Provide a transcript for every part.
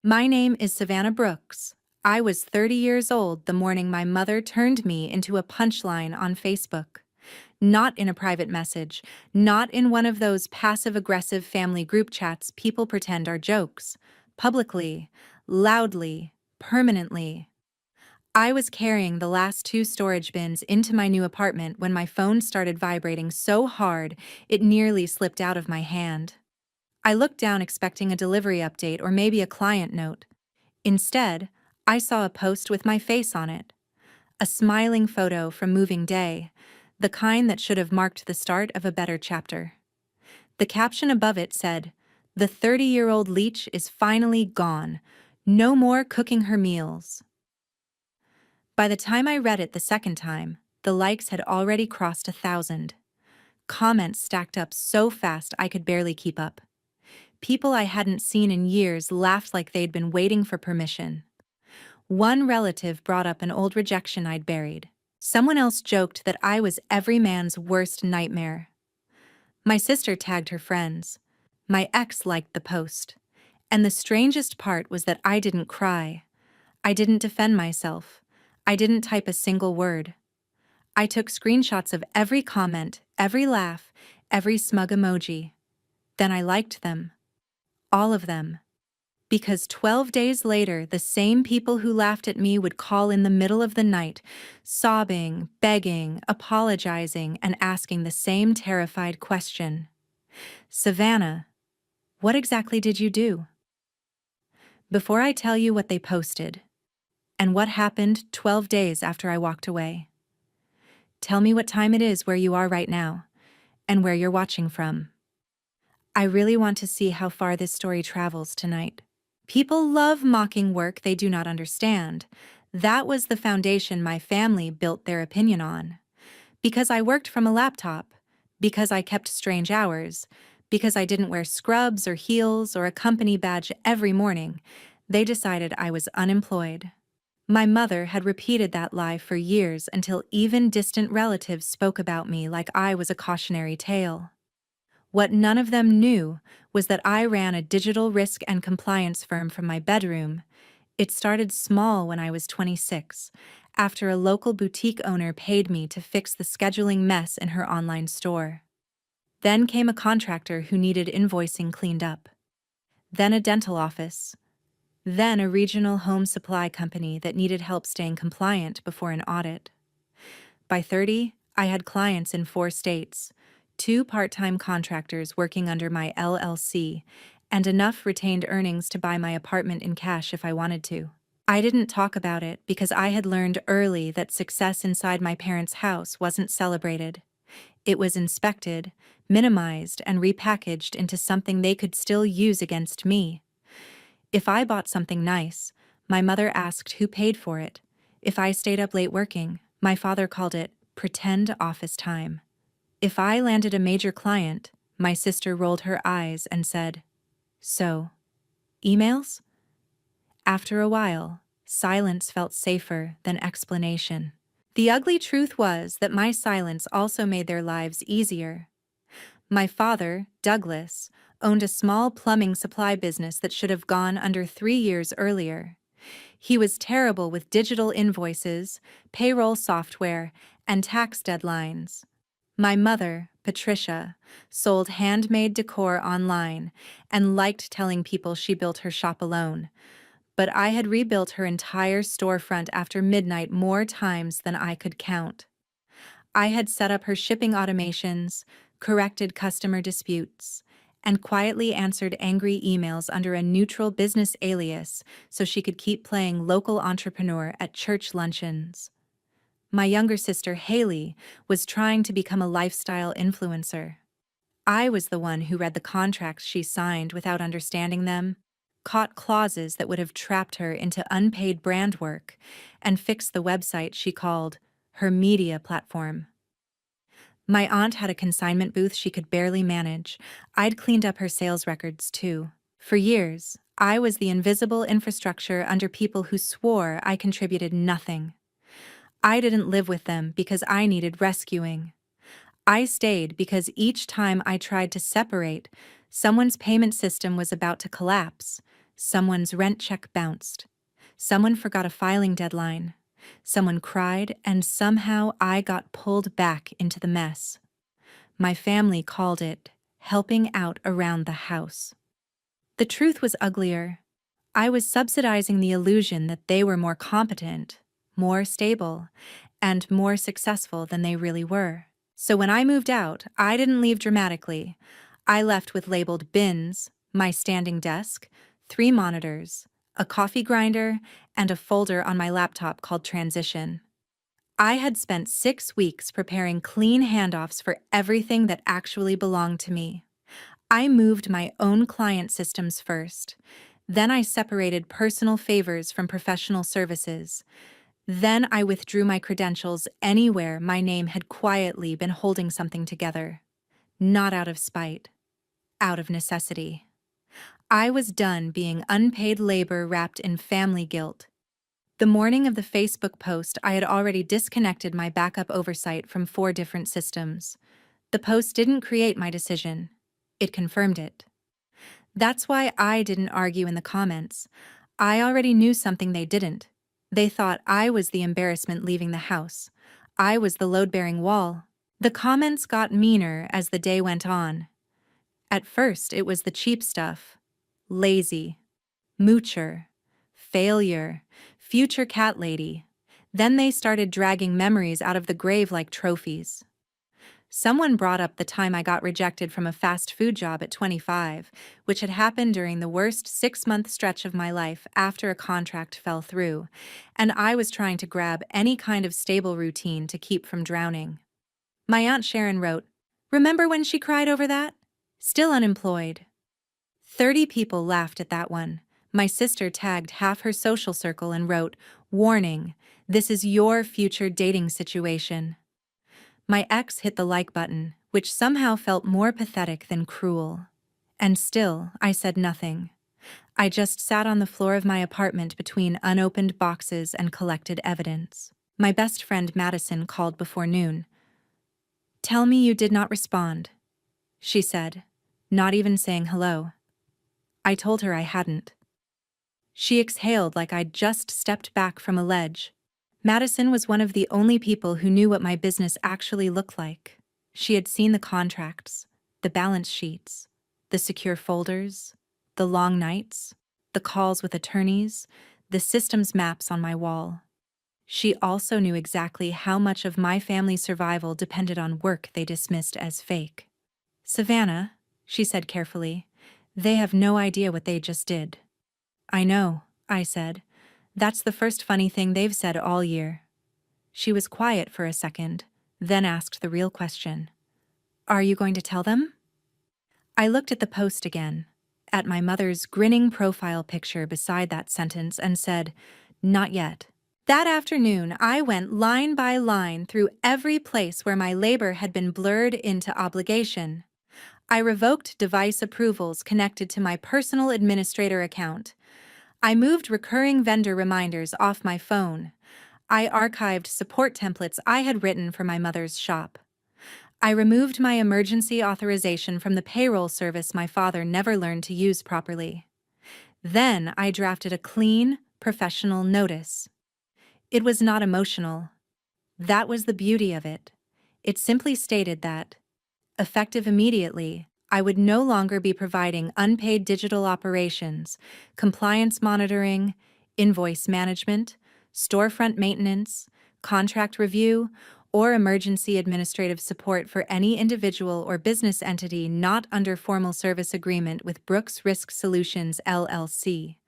My name is Savannah Brooks. I was 30 years old the morning my mother turned me into a punchline on Facebook. Not in a private message, not in one of those passive-aggressive family group chats people pretend are jokes. Publicly, loudly, permanently. I was carrying the last two storage bins into my new apartment when my phone started vibrating so hard it nearly slipped out of my hand. I looked down expecting a delivery update or maybe a client note. Instead, I saw a post with my face on it. A smiling photo from Moving Day, the kind that should have marked the start of a better chapter. The caption above it said, "The 30-year-old leech is finally gone. No more cooking her meals." By the time I read it the second time, the likes had already crossed 1,000. Comments stacked up so fast I could barely keep up. People I hadn't seen in years laughed like they'd been waiting for permission. One relative brought up an old rejection I'd buried. Someone else joked that I was every man's worst nightmare. My sister tagged her friends. My ex liked the post. And the strangest part was that I didn't cry. I didn't defend myself. I didn't type a single word. I took screenshots of every comment, every laugh, every smug emoji. Then I liked them. All of them. Because 12 days later, the same people who laughed at me would call in the middle of the night, sobbing, begging, apologizing, and asking the same terrified question. "Savannah, what exactly did you do?" Before I tell you what they posted, and what happened 12 days after I walked away, tell me what time it is where you are right now, and where you're watching from. I really want to see how far this story travels tonight. People love mocking work they do not understand. That was the foundation my family built their opinion on. Because I worked from a laptop, because I kept strange hours, because I didn't wear scrubs or heels or a company badge every morning, they decided I was unemployed. My mother had repeated that lie for years until even distant relatives spoke about me like I was a cautionary tale. What none of them knew was that I ran a digital risk and compliance firm from my bedroom. It started small when I was 26, after a local boutique owner paid me to fix the scheduling mess in her online store. Then came a contractor who needed invoicing cleaned up. Then a dental office. Then a regional home supply company that needed help staying compliant before an audit. By 30, I had clients in 4 states, 2 part-time contractors working under my LLC, and enough retained earnings to buy my apartment in cash if I wanted to. I didn't talk about it because I had learned early that success inside my parents' house wasn't celebrated. It was inspected, minimized, and repackaged into something they could still use against me. If I bought something nice, my mother asked who paid for it. If I stayed up late working, my father called it pretend office time. If I landed a major client, my sister rolled her eyes and said, "So, emails?" After a while, silence felt safer than explanation. The ugly truth was that my silence also made their lives easier. My father, Douglas, owned a small plumbing supply business that should have gone under 3 years earlier. He was terrible with digital invoices, payroll software, and tax deadlines. My mother, Patricia, sold handmade decor online and liked telling people she built her shop alone. But I had rebuilt her entire storefront after midnight more times than I could count. I had set up her shipping automations, corrected customer disputes, and quietly answered angry emails under a neutral business alias so she could keep playing local entrepreneur at church luncheons. My younger sister, Haley, was trying to become a lifestyle influencer. I was the one who read the contracts she signed without understanding them, caught clauses that would have trapped her into unpaid brand work, and fixed the website she called her media platform. My aunt had a consignment booth she could barely manage. I'd cleaned up her sales records, too. For years, I was the invisible infrastructure under people who swore I contributed nothing. I didn't live with them because I needed rescuing. I stayed because each time I tried to separate, someone's payment system was about to collapse, Someone's rent check bounced. Someone forgot a filing deadline. Someone cried, and somehow I got pulled back into the mess. My family called it helping out around the house. The truth was uglier. I was subsidizing the illusion that they were more competent, more stable, and more successful than they really were. So when I moved out, I didn't leave dramatically. I left with labeled bins, my standing desk, 3 monitors, a coffee grinder, and a folder on my laptop called Transition. I had spent 6 weeks preparing clean handoffs for everything that actually belonged to me. I moved my own client systems first. Then I separated personal favors from professional services. Then I withdrew my credentials anywhere my name had quietly been holding something together. Not out of spite, out of necessity. I was done being unpaid labor wrapped in family guilt. The morning of the Facebook post, I had already disconnected my backup oversight from 4 different systems. The post didn't create my decision. It confirmed it. That's why I didn't argue in the comments. I already knew something they didn't. They thought I was the embarrassment leaving the house. I was the load-bearing wall. The comments got meaner as the day went on. At first, it was the cheap stuff. Lazy, moocher, failure, future cat lady. Then they started dragging memories out of the grave like trophies. Someone brought up the time I got rejected from a fast food job at 25, which had happened during the worst 6-month stretch of my life after a contract fell through, and I was trying to grab any kind of stable routine to keep from drowning. My Aunt Sharon wrote, "Remember when she cried over that? Still unemployed." 30 people laughed at that one. My sister tagged half her social circle and wrote, "Warning, this is your future dating situation." My ex hit the like button, which somehow felt more pathetic than cruel. And still, I said nothing. I just sat on the floor of my apartment between unopened boxes and collected evidence. My best friend Madison called before noon. "Tell me you did not respond," she said, not even saying hello. I told her I hadn't. She exhaled like I'd just stepped back from a ledge. Madison was one of the only people who knew what my business actually looked like. She had seen the contracts, the balance sheets, the secure folders, the long nights, the calls with attorneys, the systems maps on my wall. She also knew exactly how much of my family's survival depended on work they dismissed as fake. "Savannah," she said carefully, "they have no idea what they just did." "I know," I said. "That's the first funny thing they've said all year." She was quiet for a second, then asked the real question. "Are you going to tell them?" I looked at the post again, at my mother's grinning profile picture beside that sentence, and said, "Not yet." That afternoon, I went line by line through every place where my labor had been blurred into obligation. I revoked device approvals connected to my personal administrator account. I moved recurring vendor reminders off my phone. I archived support templates I had written for my mother's shop. I removed my emergency authorization from the payroll service my father never learned to use properly. Then I drafted a clean, professional notice. It was not emotional. That was the beauty of it. It simply stated that, effective immediately, I would no longer be providing unpaid digital operations, compliance monitoring, invoice management, storefront maintenance, contract review, or emergency administrative support for any individual or business entity not under formal service agreement with Brooks Risk Solutions, LLC.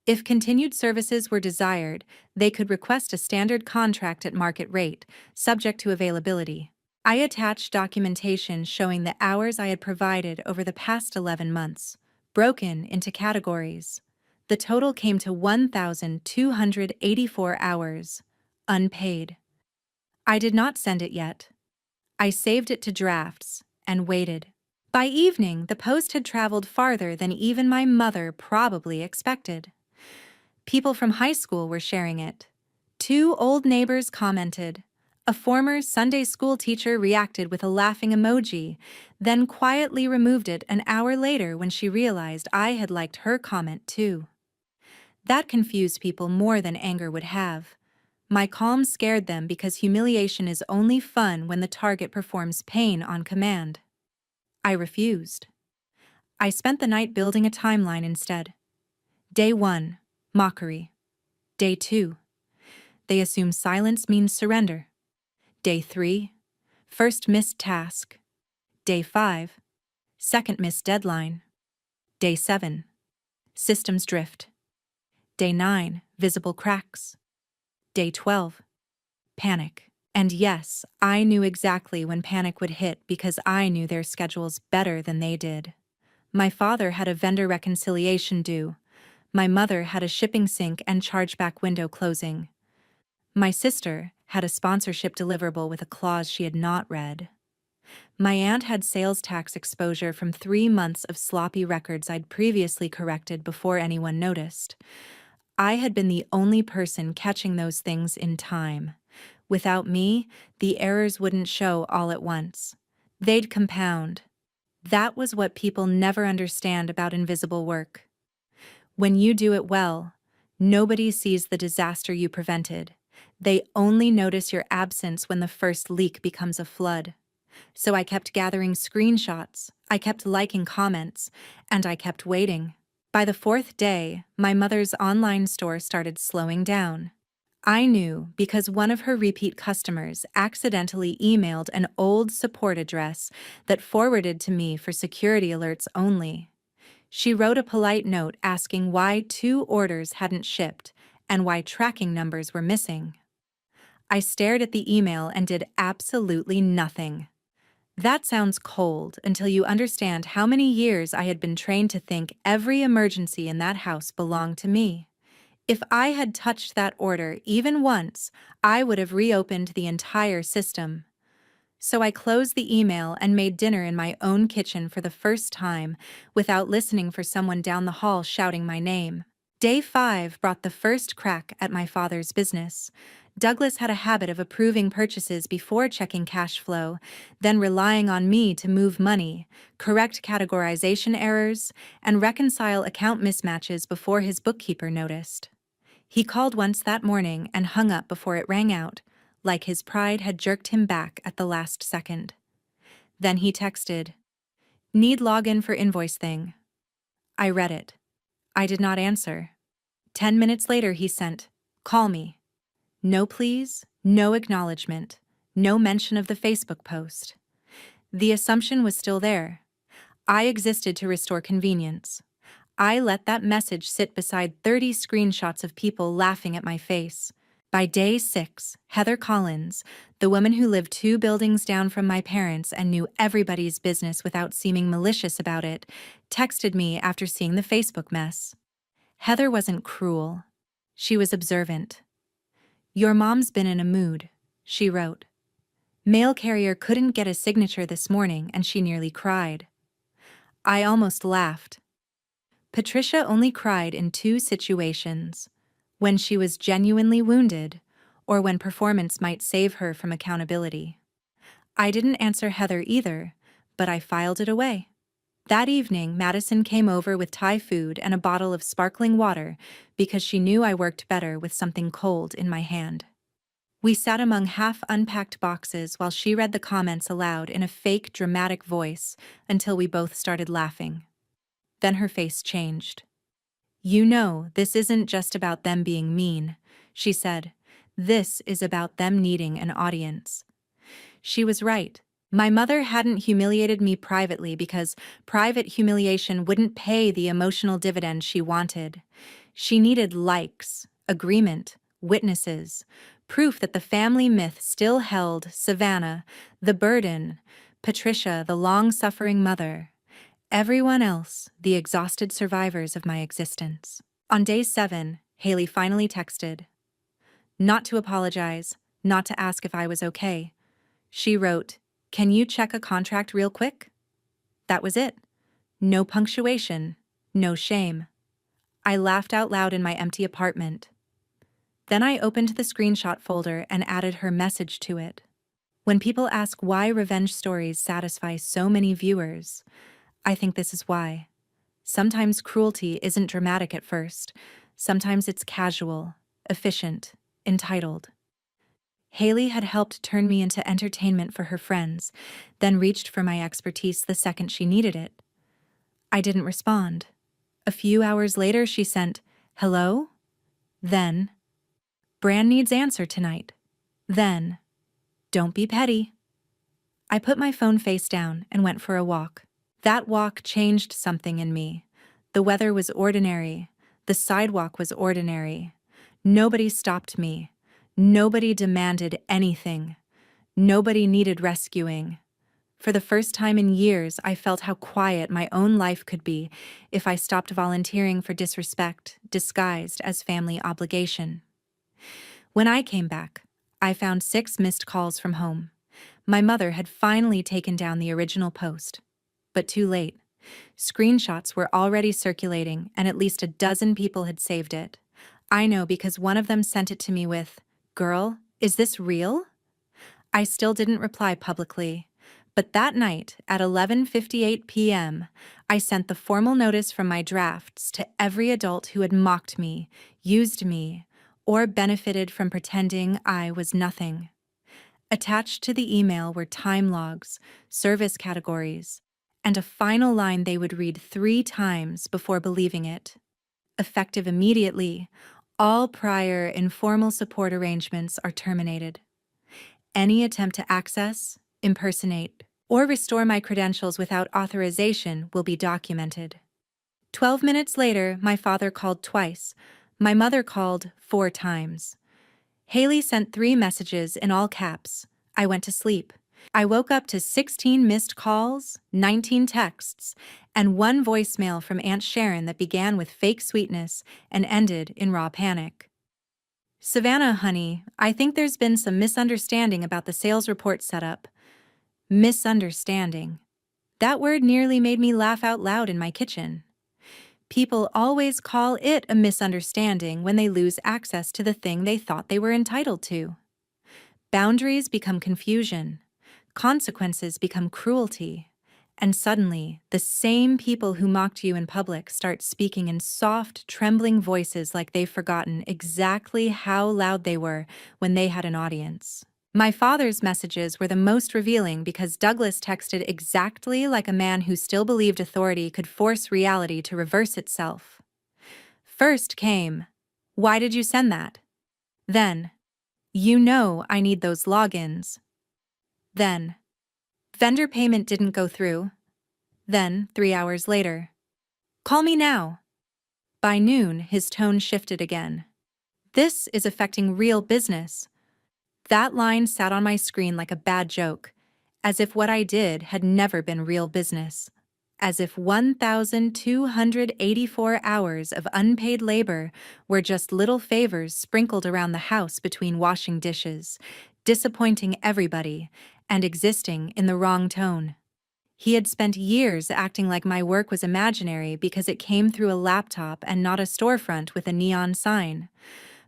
If continued services were desired, they could request a standard contract at market rate, subject to availability. I attached documentation showing the hours I had provided over the past 11 months, broken into categories. The total came to 1,284 hours, unpaid. I did not send it yet. I saved it to drafts and waited. By evening, the post had traveled farther than even my mother probably expected. People from high school were sharing it. 2 old neighbors commented, A former Sunday school teacher reacted with a laughing emoji, then quietly removed it an hour later when she realized I had liked her comment too. That confused people more than anger would have. My calm scared them because humiliation is only fun when the target performs pain on command. I refused. I spent the night building a timeline instead. Day 1, mockery. Day 2, they assume silence means surrender. Day 3, first missed task. Day 5, second missed deadline. Day 7, systems drift. Day 9, visible cracks. Day 12, panic. And yes, I knew exactly when panic would hit because I knew their schedules better than they did. My father had a vendor reconciliation due. My mother had a shipping sync and chargeback window closing. My sister had a sponsorship deliverable with a clause she had not read. My aunt had sales tax exposure from 3 months of sloppy records I'd previously corrected before anyone noticed. I had been the only person catching those things in time. Without me, the errors wouldn't show all at once. They'd compound. That was what people never understand about invisible work. When you do it well, nobody sees the disaster you prevented. They only notice your absence when the first leak becomes a flood. So I kept gathering screenshots, I kept liking comments, and I kept waiting. By the 4th day, my mother's online store started slowing down. I knew because one of her repeat customers accidentally emailed an old support address that forwarded to me for security alerts only. She wrote a polite note asking why 2 orders hadn't shipped and why tracking numbers were missing. I stared at the email and did absolutely nothing. That sounds cold until you understand how many years I had been trained to think every emergency in that house belonged to me. If I had touched that order even once, I would have reopened the entire system. So I closed the email and made dinner in my own kitchen for the first time without listening for someone down the hall shouting my name. Day 5 brought the first crack at my father's business. Douglas had a habit of approving purchases before checking cash flow, then relying on me to move money, correct categorization errors, and reconcile account mismatches before his bookkeeper noticed. He called once that morning and hung up before it rang out, like his pride had jerked him back at the last second. Then he texted, "Need login for invoice thing." I read it. I did not answer. 10 minutes later he sent, "Call me." No please, no acknowledgement, no mention of the Facebook post. The assumption was still there. I existed to restore convenience. I let that message sit beside 30 screenshots of people laughing at my face. By day 6, Heather Collins, the woman who lived 2 buildings down from my parents and knew everybody's business without seeming malicious about it, texted me after seeing the Facebook mess. Heather wasn't cruel. She was observant. "Your mom's been in a mood," she wrote. "Mail carrier couldn't get a signature this morning and she nearly cried." I almost laughed. Patricia only cried in 2 situations: when she was genuinely wounded, or when performance might save her from accountability. I didn't answer Heather either, but I filed it away. That evening, Madison came over with Thai food and a bottle of sparkling water because she knew I worked better with something cold in my hand. We sat among half-unpacked boxes while she read the comments aloud in a fake, dramatic voice until we both started laughing. Then her face changed. "You know, this isn't just about them being mean," she said. "This is about them needing an audience." She was right. My mother hadn't humiliated me privately because private humiliation wouldn't pay the emotional dividend she wanted. She needed likes, agreement, witnesses, proof that the family myth still held Savannah, the burden, Patricia, the long-suffering mother, everyone else, the exhausted survivors of my existence. On day 7, Haley finally texted. Not to apologize, not to ask if I was okay. She wrote, "Can you check a contract real quick?" That was it. No punctuation, no shame. I laughed out loud in my empty apartment. Then I opened the screenshot folder and added her message to it. When people ask why revenge stories satisfy so many viewers, I think this is why. Sometimes cruelty isn't dramatic at first. Sometimes it's casual, efficient, entitled. Haley had helped turn me into entertainment for her friends, then reached for my expertise the second she needed it. I didn't respond. A few hours later, she sent, "Hello?" Then, "Bran needs answer tonight." Then, "Don't be petty." I put my phone face down and went for a walk. That walk changed something in me. The weather was ordinary. The sidewalk was ordinary. Nobody stopped me. Nobody demanded anything. Nobody needed rescuing. For the first time in years, I felt how quiet my own life could be if I stopped volunteering for disrespect disguised as family obligation. When I came back, I found 6 missed calls from home. My mother had finally taken down the original post. But too late. Screenshots were already circulating, and at least a dozen people had saved it. I know because one of them sent it to me with, "Girl, is this real?" I still didn't reply publicly. But that night, at 11:58 p.m., I sent the formal notice from my drafts to every adult who had mocked me, used me, or benefited from pretending I was nothing. Attached to the email were time logs, service categories, and a final line they would read 3 times before believing it. Effective immediately, all prior informal support arrangements are terminated. Any attempt to access, impersonate, or restore my credentials without authorization will be documented. 12 minutes later, my father called twice. My mother called 4 times. Haley sent 3 messages in all caps. I went to sleep. I woke up to 16 missed calls, 19 texts, and 1 voicemail from Aunt Sharon that began with fake sweetness and ended in raw panic. "Savannah, honey, I think there's been some misunderstanding about the sales report setup." Misunderstanding. That word nearly made me laugh out loud in my kitchen. People always call it a misunderstanding when they lose access to the thing they thought they were entitled to. Boundaries become confusion. Consequences become cruelty. And suddenly, the same people who mocked you in public start speaking in soft, trembling voices like they've forgotten exactly how loud they were when they had an audience. My father's messages were the most revealing because Douglas texted exactly like a man who still believed authority could force reality to reverse itself. First came, "Why did you send that?" Then, "You know I need those logins." Then, "Vendor payment didn't go through." Then, 3 hours later, "Call me now." By noon, his tone shifted again. "This is affecting real business." That line sat on my screen like a bad joke, as if what I did had never been real business. As if 1,284 hours of unpaid labor were just little favors sprinkled around the house between washing dishes, disappointing everybody, and existing in the wrong tone. He had spent years acting like my work was imaginary because it came through a laptop and not a storefront with a neon sign.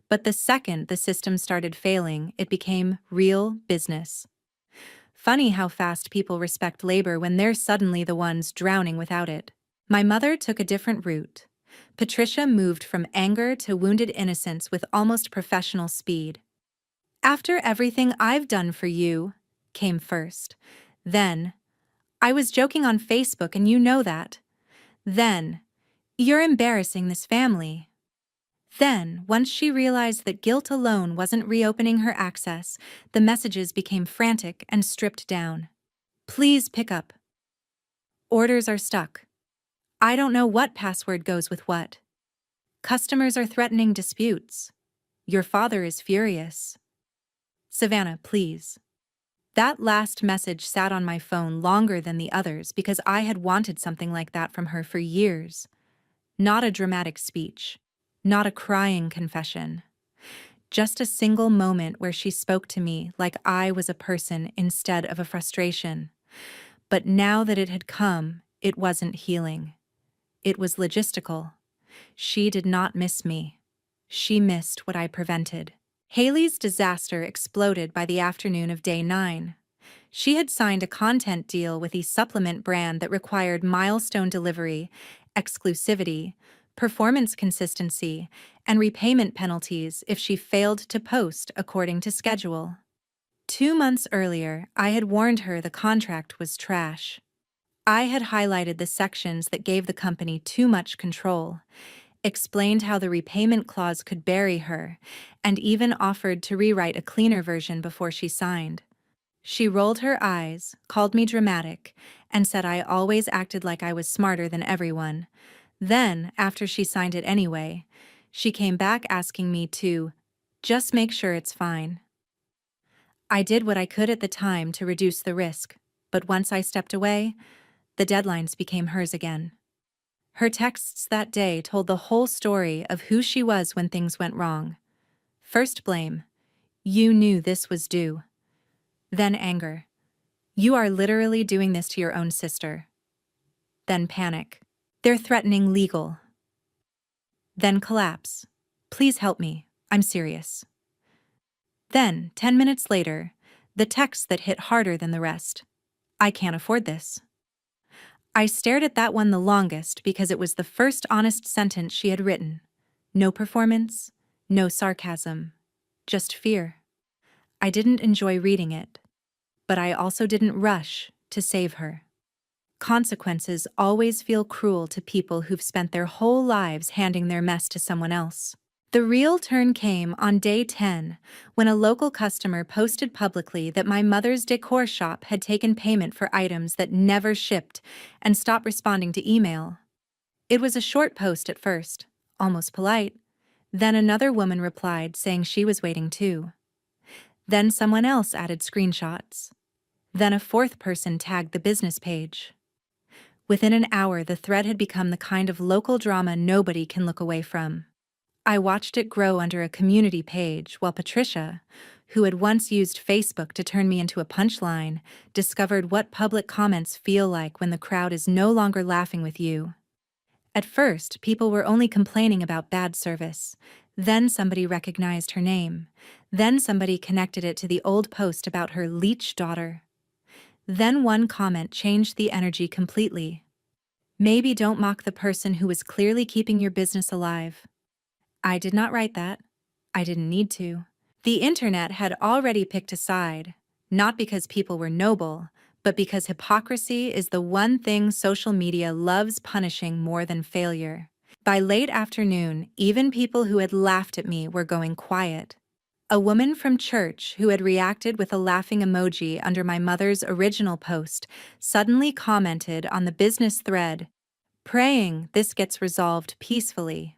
But the second the system started failing, it became real business. Funny how fast people respect labor when they're suddenly the ones drowning without it. My mother took a different route. Patricia moved from anger to wounded innocence with almost professional speed. "After everything I've done for you," came first. Then, "I was joking on Facebook and you know that." Then, "You're embarrassing this family." Then, once she realized that guilt alone wasn't reopening her access, the messages became frantic and stripped down. "Please pick up. Orders are stuck. I don't know what password goes with what. Customers are threatening disputes. Your father is furious. Savannah, please." That last message sat on my phone longer than the others because I had wanted something like that from her for years. Not a dramatic speech. Not a crying confession. Just a single moment where she spoke to me like I was a person instead of a frustration. But now that it had come, it wasn't healing. It was logistical. She did not miss me. She missed what I prevented. Haley's disaster exploded by the afternoon of day 9. She had signed a content deal with a supplement brand that required milestone delivery, exclusivity, performance consistency, and repayment penalties if she failed to post according to schedule. 2 months earlier, I had warned her the contract was trash. I had highlighted the sections that gave the company too much control, explained how the repayment clause could bury her, and even offered to rewrite a cleaner version before she signed. She rolled her eyes, called me dramatic, and said I always acted like I was smarter than everyone. Then, after she signed it anyway, she came back asking me to just make sure it's fine. I did what I could at the time to reduce the risk, but once I stepped away, the deadlines became hers again. Her texts that day told the whole story of who she was when things went wrong. First blame. You knew this was due. Then anger. You are literally doing this to your own sister. Then panic. They're threatening legal. Then collapse. Please help me. I'm serious. Then, 10 minutes later, the text that hit harder than the rest. I can't afford this. I stared at that one the longest because it was the first honest sentence she had written. No performance, no sarcasm, just fear. I didn't enjoy reading it, but I also didn't rush to save her. Consequences always feel cruel to people who've spent their whole lives handing their mess to someone else. The real turn came on day 10, when a local customer posted publicly that my mother's decor shop had taken payment for items that never shipped and stopped responding to email. It was a short post at first, almost polite. Then another woman replied saying she was waiting too. Then someone else added screenshots. Then a fourth person tagged the business page. Within an hour, the thread had become the kind of local drama nobody can look away from. I watched it grow under a community page while Patricia, who had once used Facebook to turn me into a punchline, discovered what public comments feel like when the crowd is no longer laughing with you. At first, people were only complaining about bad service. Then somebody recognized her name. Then somebody connected it to the old post about her leech daughter. Then one comment changed the energy completely. Maybe don't mock the person who was clearly keeping your business alive. I did not write that. I didn't need to. The internet had already picked a side, not because people were noble, but because hypocrisy is the one thing social media loves punishing more than failure. By late afternoon, even people who had laughed at me were going quiet. A woman from church who had reacted with a laughing emoji under my mother's original post suddenly commented on the business thread, praying this gets resolved peacefully.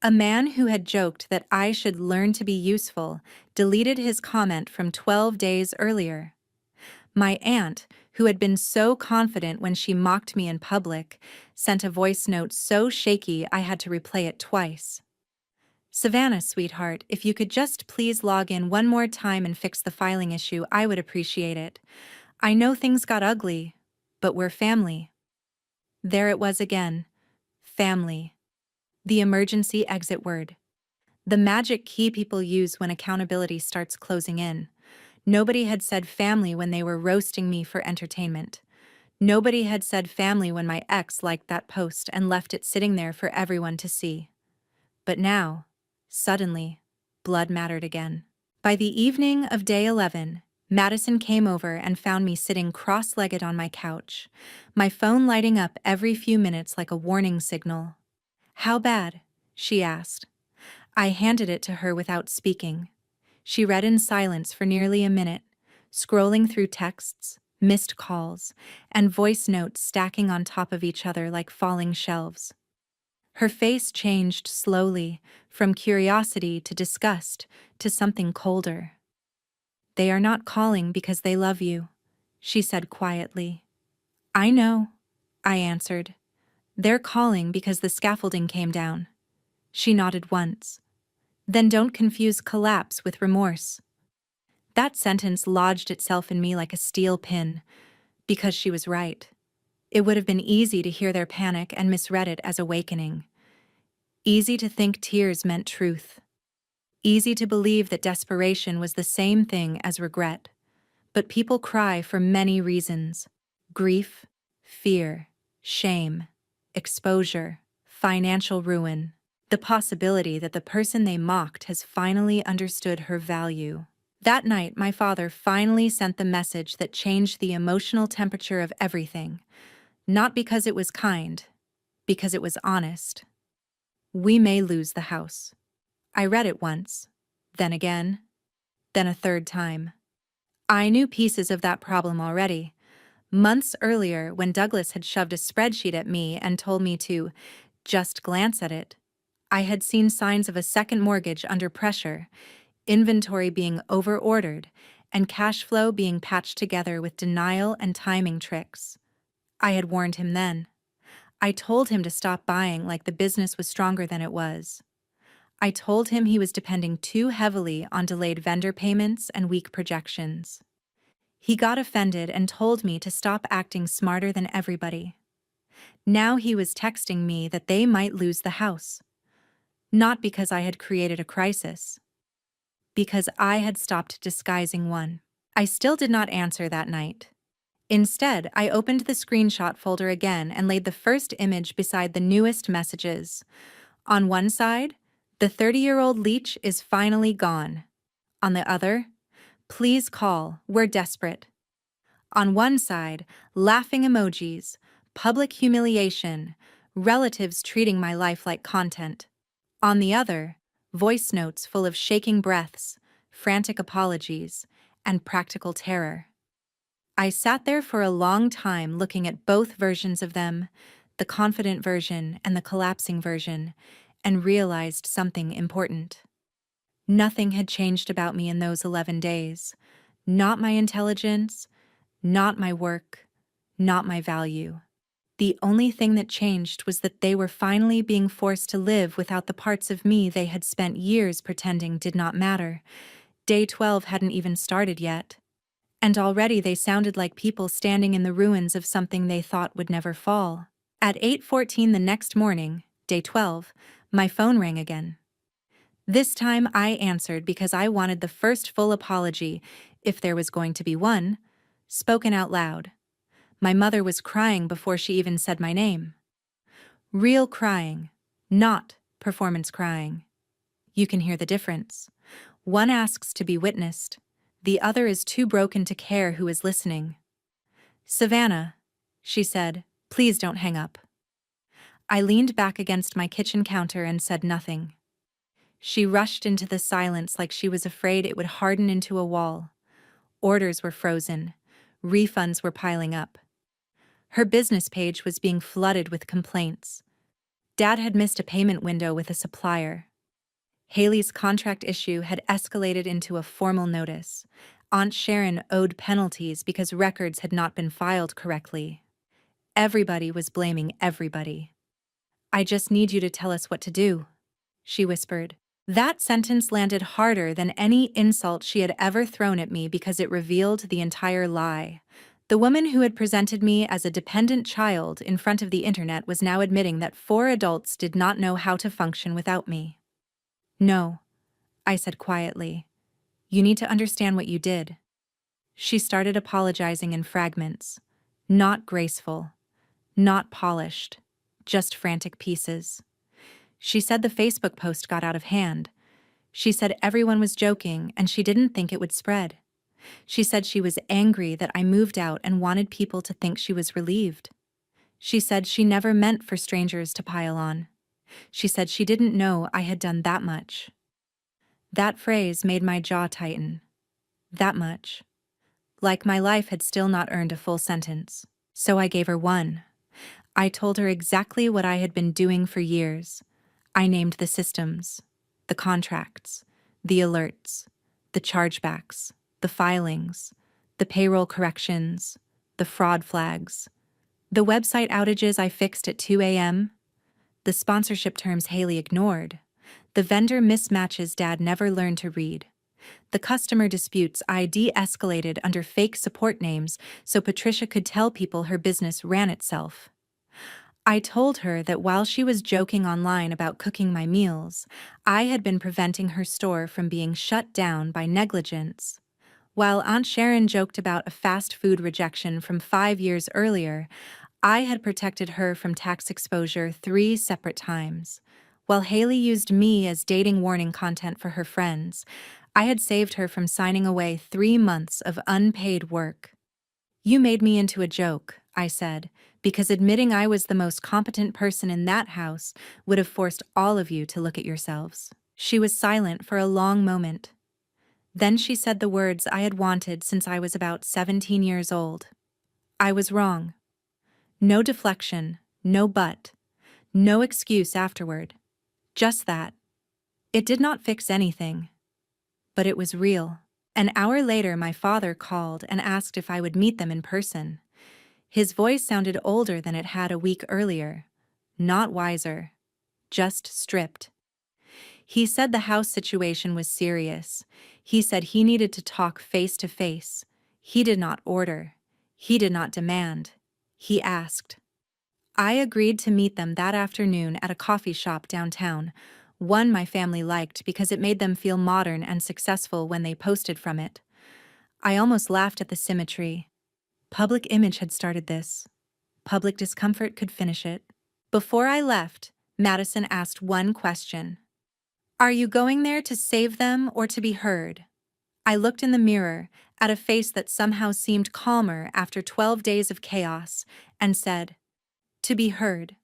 A man who had joked that I should learn to be useful deleted his comment from 12 days earlier. My aunt, who had been so confident when she mocked me in public, sent a voice note so shaky I had to replay it twice. Savannah, sweetheart, if you could just please log in one more time and fix the filing issue, I would appreciate it. I know things got ugly, but we're family. There it was again. Family. The emergency exit word. The magic key people use when accountability starts closing in. Nobody had said family when they were roasting me for entertainment. Nobody had said family when my ex liked that post and left it sitting there for everyone to see. But now, suddenly, blood mattered again. By the evening of day 11, Madison came over and found me sitting cross-legged on my couch, my phone lighting up every few minutes like a warning signal. How bad? She asked. I handed it to her without speaking. She read in silence for nearly a minute, scrolling through texts, missed calls, and voice notes stacking on top of each other like falling shelves. Her face changed slowly, from curiosity to disgust to something colder. They are not calling because they love you, she said quietly. I know, I answered. They're calling because the scaffolding came down. She nodded once. Then don't confuse collapse with remorse. That sentence lodged itself in me like a steel pin, because she was right. It would have been easy to hear their panic and misread it as awakening. Easy to think tears meant truth. Easy to believe that desperation was the same thing as regret. But people cry for many reasons: grief, fear, shame, exposure, financial ruin, the possibility that the person they mocked has finally understood her value. That night, my father finally sent the message that changed the emotional temperature of everything, not because it was kind, because it was honest. We may lose the house. I read it once, then again, then a third time. I knew pieces of that problem already. Months earlier, when Douglas had shoved a spreadsheet at me and told me to just glance at it, I had seen signs of a second mortgage under pressure, inventory being overordered, and cash flow being patched together with denial and timing tricks. I had warned him then. I told him to stop buying like the business was stronger than it was. I told him he was depending too heavily on delayed vendor payments and weak projections. He got offended and told me to stop acting smarter than everybody. Now he was texting me that they might lose the house. Not because I had created a crisis. Because I had stopped disguising one. I still did not answer that night. Instead, I opened the screenshot folder again and laid the first image beside the newest messages. On one side, the 30-year-old leech is finally gone. On the other, please call, we're desperate. On one side, laughing emojis, public humiliation, relatives treating my life like content. On the other, voice notes full of shaking breaths, frantic apologies, and practical terror. I sat there for a long time looking at both versions of them, the confident version and the collapsing version, and realized something important. Nothing had changed about me in those 11 days. Not my intelligence, not my work, not my value. The only thing that changed was that they were finally being forced to live without the parts of me they had spent years pretending did not matter. Day 12 hadn't even started yet. And already they sounded like people standing in the ruins of something they thought would never fall. At 8:14 the next morning, day 12, my phone rang again. This time I answered because I wanted the first full apology, if there was going to be one, spoken out loud. My mother was crying before she even said my name. Real crying, not performance crying. You can hear the difference. One asks to be witnessed. The other is too broken to care who is listening. "Savannah," she said, "please don't hang up." I leaned back against my kitchen counter and said nothing. She rushed into the silence like she was afraid it would harden into a wall. Orders were frozen. Refunds were piling up. Her business page was being flooded with complaints. Dad had missed a payment window with a supplier. Haley's contract issue had escalated into a formal notice. Aunt Sharon owed penalties because records had not been filed correctly. Everybody was blaming everybody. "I just need you to tell us what to do," she whispered. That sentence landed harder than any insult she had ever thrown at me because it revealed the entire lie. The woman who had presented me as a dependent child in front of the internet was now admitting that 4 adults did not know how to function without me. "No," I said quietly. "You need to understand what you did." She started apologizing in fragments. Not graceful. Not polished. Just frantic pieces. She said the Facebook post got out of hand. She said everyone was joking and she didn't think it would spread. She said she was angry that I moved out and wanted people to think she was relieved. She said she never meant for strangers to pile on. She said she didn't know I had done that much. That phrase made my jaw tighten. That much. Like my life had still not earned a full sentence. So I gave her one. I told her exactly what I had been doing for years. I named the systems, the contracts, the alerts, the chargebacks, the filings, the payroll corrections, the fraud flags, the website outages I fixed at 2 a.m., the sponsorship terms Haley ignored, the vendor mismatches Dad never learned to read, the customer disputes I de-escalated under fake support names so Patricia could tell people her business ran itself. I told her that while she was joking online about cooking my meals, I had been preventing her store from being shut down by negligence. While Aunt Sharon joked about a fast food rejection from 5 years earlier, I had protected her from tax exposure 3 separate times. While Haley used me as dating warning content for her friends, I had saved her from signing away 3 months of unpaid work. You made me into a joke, I said, because admitting I was the most competent person in that house would have forced all of you to look at yourselves. She was silent for a long moment. Then she said the words I had wanted since I was about 17 years old. I was wrong. No deflection, no but, no excuse afterward. Just that. It did not fix anything. But it was real. An hour later, my father called and asked if I would meet them in person. His voice sounded older than it had a week earlier. Not wiser. Just stripped. He said the house situation was serious. He said he needed to talk face to face. He did not order. He did not demand. He asked. I agreed to meet them that afternoon at a coffee shop downtown, one my family liked because it made them feel modern and successful when they posted from it. I almost laughed at the symmetry. Public image had started this. Public discomfort could finish it. Before I left, Madison asked one question. Are you going there to save them or to be heard? I looked in the mirror, at a face that somehow seemed calmer after 12 days of chaos, and said, to be heard.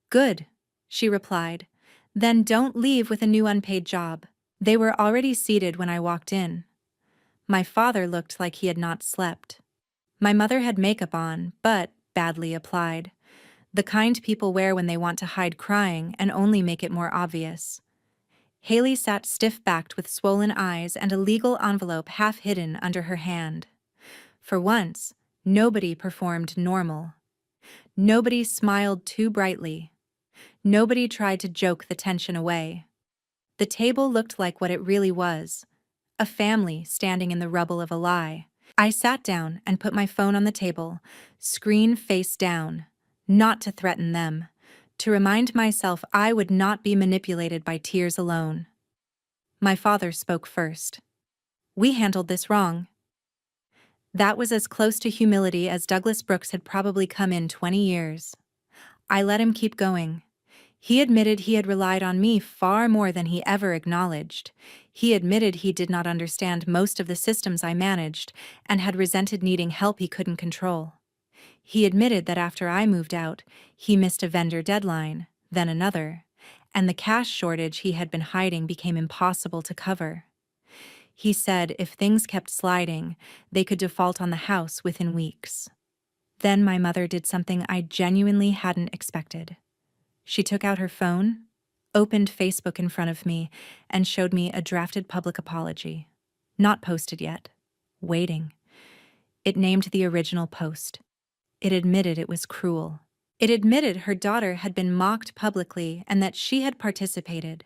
Good, she replied. Then don't leave with a new unpaid job. They were already seated when I walked in. My father looked like he had not slept. My mother had makeup on, but badly applied. The kind people wear when they want to hide crying and only make it more obvious. Haley sat stiff-backed with swollen eyes and a legal envelope half hidden under her hand. For once, nobody performed normal. Nobody smiled too brightly. Nobody tried to joke the tension away. The table looked like what it really was, a family standing in the rubble of a lie. I sat down and put my phone on the table, screen face down, not to threaten them, to remind myself I would not be manipulated by tears alone. My father spoke first. We handled this wrong. That was as close to humility as Douglas Brooks had probably come in 20 years. I let him keep going. He admitted he had relied on me far more than he ever acknowledged. He admitted he did not understand most of the systems I managed and had resented needing help he couldn't control. He admitted that after I moved out, he missed a vendor deadline, then another, and the cash shortage he had been hiding became impossible to cover. He said if things kept sliding, they could default on the house within weeks. Then my mother did something I genuinely hadn't expected. She took out her phone, opened Facebook in front of me, and showed me a drafted public apology. Not posted yet. Waiting. It named the original post. It admitted it was cruel. It admitted her daughter had been mocked publicly and that she had participated.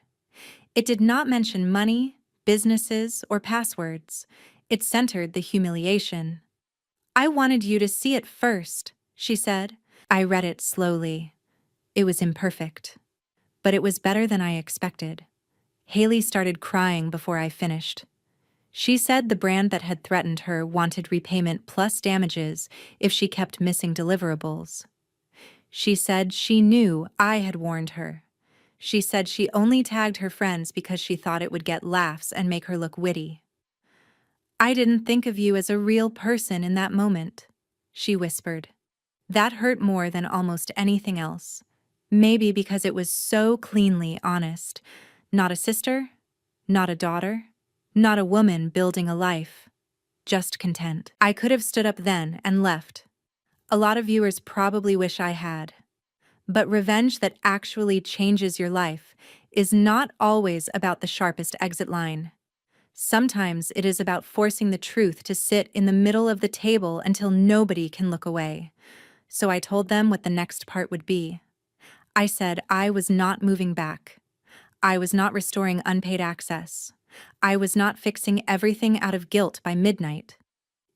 It did not mention money, businesses, or passwords. It centered the humiliation. I wanted you to see it first, she said. I read it slowly. It was imperfect, but it was better than I expected. Haley started crying before I finished. She said the brand that had threatened her wanted repayment plus damages if she kept missing deliverables. She said she knew I had warned her. She said she only tagged her friends because she thought it would get laughs and make her look witty. I didn't think of you as a real person in that moment, she whispered. That hurt more than almost anything else. Maybe because it was so cleanly honest. Not a sister, not a daughter, not a woman building a life. Just content. I could have stood up then and left. A lot of viewers probably wish I had. But revenge that actually changes your life is not always about the sharpest exit line. Sometimes it is about forcing the truth to sit in the middle of the table until nobody can look away. So I told them what the next part would be. I said I was not moving back. I was not restoring unpaid access. I was not fixing everything out of guilt by midnight.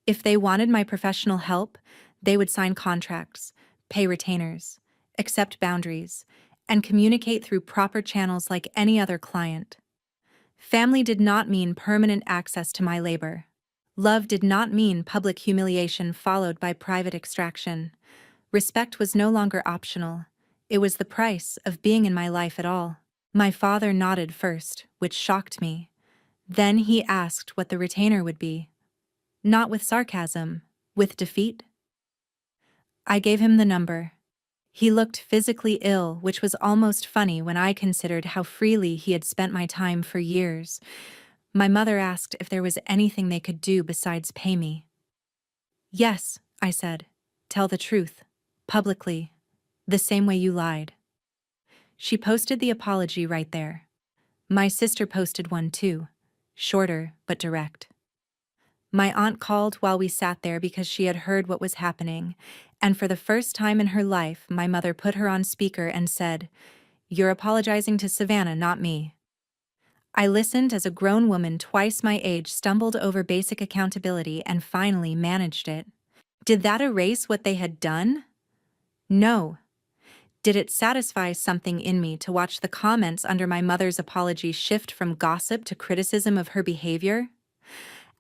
If they wanted my professional help, they would sign contracts, pay retainers, accept boundaries, and communicate through proper channels like any other client. Family did not mean permanent access to my labor. Love did not mean public humiliation followed by private extraction. Respect was no longer optional. It was the price of being in my life at all. My father nodded first, which shocked me. Then he asked what the retainer would be. Not with sarcasm, with defeat. I gave him the number. He looked physically ill, which was almost funny when I considered how freely he had spent my time for years. My mother asked if there was anything they could do besides pay me. Yes, I said. Tell the truth. Publicly. The same way you lied. She posted the apology right there. My sister posted one too. Shorter, but direct. My aunt called while we sat there because she had heard what was happening, and for the first time in her life, my mother put her on speaker and said, "You're apologizing to Savannah, not me." I listened as a grown woman twice my age stumbled over basic accountability and finally managed it. Did that erase what they had done? No. Did it satisfy something in me to watch the comments under my mother's apology shift from gossip to criticism of her behavior?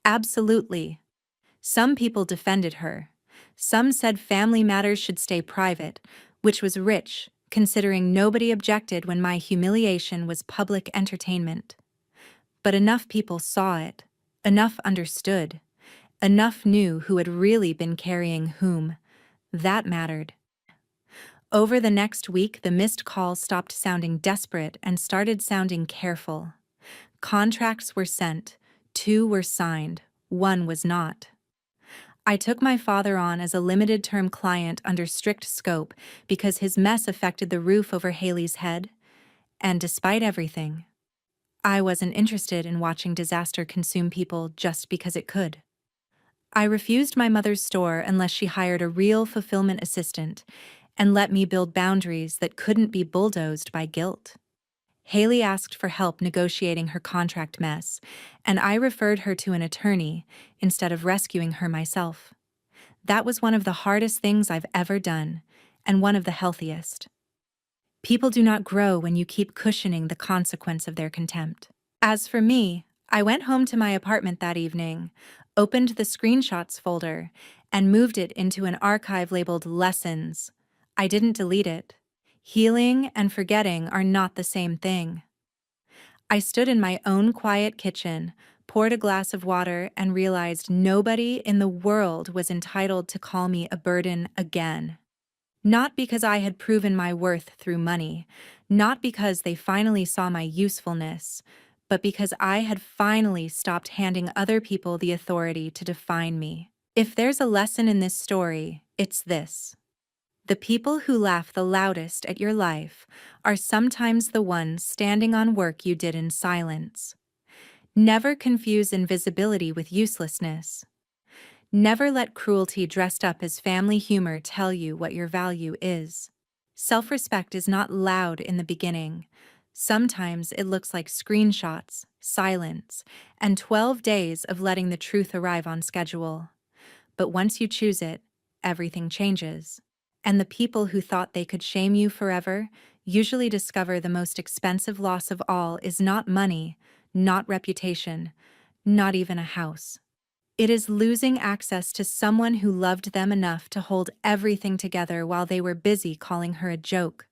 Absolutely. Some people defended her. Some said family matters should stay private, which was rich, considering nobody objected when my humiliation was public entertainment. But enough people saw it, enough understood, enough knew who had really been carrying whom. That mattered. Over the next week, the missed calls stopped sounding desperate and started sounding careful. Contracts were sent, 2 were signed, 1 was not. I took my father on as a limited-term client under strict scope because his mess affected the roof over Haley's head, and despite everything, I wasn't interested in watching disaster consume people just because it could. I refused my mother's store unless she hired a real fulfillment assistant and let me build boundaries that couldn't be bulldozed by guilt. Haley asked for help negotiating her contract mess, and I referred her to an attorney instead of rescuing her myself. That was one of the hardest things I've ever done, and one of the healthiest. People do not grow when you keep cushioning the consequence of their contempt. As for me, I went home to my apartment that evening, opened the screenshots folder, and moved it into an archive labeled Lessons. I didn't delete it. Healing and forgetting are not the same thing. I stood in my own quiet kitchen, poured a glass of water, and realized nobody in the world was entitled to call me a burden again. Not because I had proven my worth through money, not because they finally saw my usefulness, but because I had finally stopped handing other people the authority to define me. If there's a lesson in this story, it's this. The people who laugh the loudest at your life are sometimes the ones standing on work you did in silence. Never confuse invisibility with uselessness. Never let cruelty dressed up as family humor tell you what your value is. Self-respect is not loud in the beginning. Sometimes it looks like screenshots, silence, and 12 days of letting the truth arrive on schedule. But once you choose it, everything changes. And the people who thought they could shame you forever usually discover the most expensive loss of all is not money, not reputation, not even a house. It is losing access to someone who loved them enough to hold everything together while they were busy calling her a joke.